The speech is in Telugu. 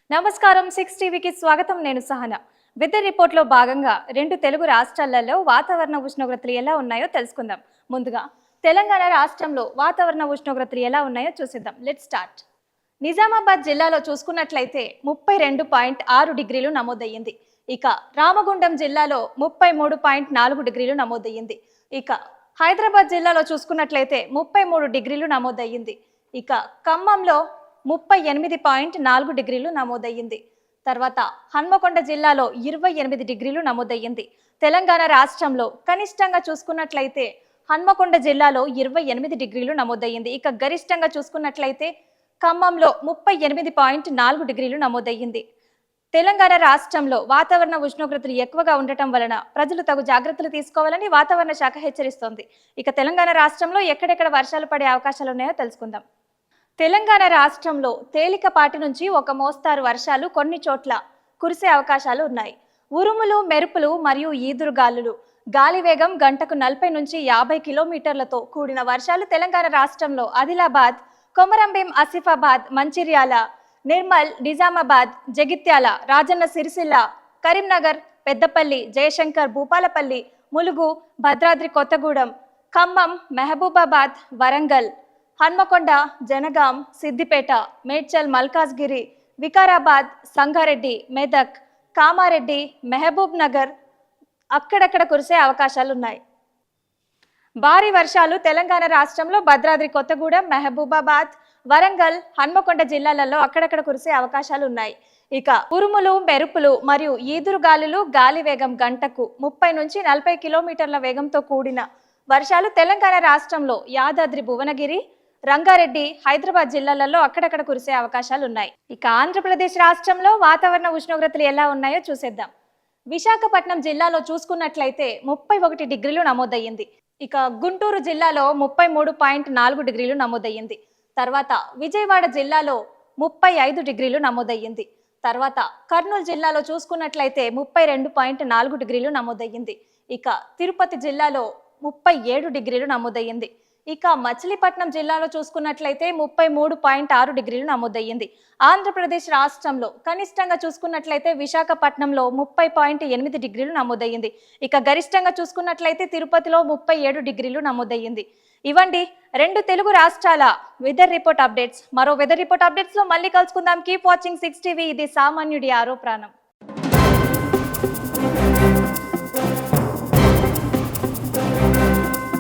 నమస్కారం 6 టీవీకి స్వాగతం. నేను సహన. వెదర్ రిపోర్ట్ లో భాగంగా రెండు తెలుగు రాష్ట్రాలలో వాతావరణ ఉష్ణోగ్రతలు ఎలా ఉన్నాయో తెలుసుకుందాం. ముందుగా తెలంగాణ రాష్ట్రంలో వాతావరణ ఉష్ణోగ్రతలు ఎలా ఉన్నాయో చూసిద్దాం. Let's start. నిజామాబాద్ జిల్లాలో చూసుకున్నట్లయితే 32.6 డిగ్రీలు నమోదయ్యింది. ఇక రామగుండం జిల్లాలో 33.4 డిగ్రీలు నమోదయ్యింది. ఇక హైదరాబాద్ జిల్లాలో చూసుకున్నట్లయితే 33 డిగ్రీలు నమోదయ్యింది. ఇక ఖమ్మంలో 38.4 డిగ్రీలు నమోదయ్యింది. తర్వాత హన్మకొండ జిల్లాలో 28 డిగ్రీలు నమోదయ్యింది. తెలంగాణ రాష్ట్రంలో కనిష్టంగా చూసుకున్నట్లయితే హన్మకొండ జిల్లాలో 28 డిగ్రీలు నమోదయ్యింది. ఇక గరిష్టంగా చూసుకున్నట్లయితే ఖమ్మంలో 38.4 డిగ్రీలు నమోదయ్యింది. తెలంగాణ రాష్ట్రంలో వాతావరణ ఉష్ణోగ్రతలు ఎక్కువగా ఉండటం వలన ప్రజలు తగు జాగ్రత్తలు తీసుకోవాలని వాతావరణ శాఖ హెచ్చరిస్తోంది. ఇక తెలంగాణ రాష్ట్రంలో ఎక్కడెక్కడ వర్షాలు పడే అవకాశాలు ఉన్నాయో తెలుసుకుందాం. తెలంగాణ రాష్ట్రంలో తేలికపాటి నుంచి ఒక మోస్తారు వర్షాలు కొన్ని చోట్ల కురిసే అవకాశాలు ఉన్నాయి. ఉరుములు, మెరుపులు మరియు ఈదురుగాలులు, గాలి వేగం గంటకు 40 నుంచి 50 కిలోమీటర్లతో కూడిన వర్షాలు తెలంగాణ రాష్ట్రంలో ఆదిలాబాద్, కొమరంభీం, ఆసిఫాబాద్, మంచిర్యాల, నిర్మల్, నిజామాబాద్, జగిత్యాల, రాజన్న సిరిసిల్ల, కరీంనగర్, పెద్దపల్లి, జయశంకర్, భూపాలపల్లి, ములుగు, భద్రాద్రి కొత్తగూడెం, ఖమ్మం, మహబూబాబాద్, వరంగల్, హన్మకొండ, జనగాం, సిద్దిపేట, మేడ్చల్, మల్కాజ్గిరి, వికారాబాద్, సంగారెడ్డి, మెదక్, కామారెడ్డి, మహబూబ్ నగర్ అక్కడక్కడ కురిసే అవకాశాలున్నాయి. భారీ వర్షాలు తెలంగాణ రాష్ట్రంలో భద్రాద్రి కొత్తగూడెం, మహబూబాబాద్, వరంగల్, హన్మకొండ జిల్లాలలో అక్కడక్కడ కురిసే అవకాశాలున్నాయి. ఇక ఉరుములు, మెరుపులు మరియు ఈదురుగాలులు, గాలి వేగం గంటకు 30 నుంచి 40 కిలోమీటర్ల వేగంతో కూడిన వర్షాలు తెలంగాణ రాష్ట్రంలో యాదాద్రి, భువనగిరి, రంగారెడ్డి, హైదరాబాద్ జిల్లాలలో అక్కడక్కడ కురిసే అవకాశాలు ఉన్నాయి. ఇక ఆంధ్రప్రదేశ్ రాష్ట్రంలో వాతావరణ ఉష్ణోగ్రతలు ఎలా ఉన్నాయో చూసేద్దాం. విశాఖపట్నం జిల్లాలో చూసుకున్నట్లయితే 31 డిగ్రీలు నమోదయ్యింది. ఇక గుంటూరు జిల్లాలో 33.4 డిగ్రీలు నమోదయ్యింది. తర్వాత విజయవాడ జిల్లాలో 35 డిగ్రీలు నమోదయ్యింది. తర్వాత కర్నూలు జిల్లాలో చూసుకున్నట్లయితే 32.4 డిగ్రీలు నమోదయ్యింది. ఇక తిరుపతి జిల్లాలో 37 డిగ్రీలు నమోదయ్యింది. ఇక మచిలీపట్నం జిల్లాలో చూసుకున్నట్లయితే 33.6 డిగ్రీలు నమోదయ్యింది. ఆంధ్రప్రదేశ్ రాష్ట్రంలో కనిష్టంగా చూసుకున్నట్లయితే విశాఖపట్నంలో 30.8 డిగ్రీలు నమోదయ్యింది. ఇక గరిష్టంగా చూసుకున్నట్లయితే తిరుపతిలో 37 డిగ్రీలు నమోదయ్యింది. ఇవండి రెండు తెలుగు రాష్ట్రాల వెదర్ రిపోర్ట్ అప్డేట్స్. మరో వెదర్ రిపోర్ట్ అప్డేట్స్ లో మళ్ళీ కలుసుకుందాం. Keep watching 6 TV. ఇది సామాన్యుడి ఆరో ప్రాణం.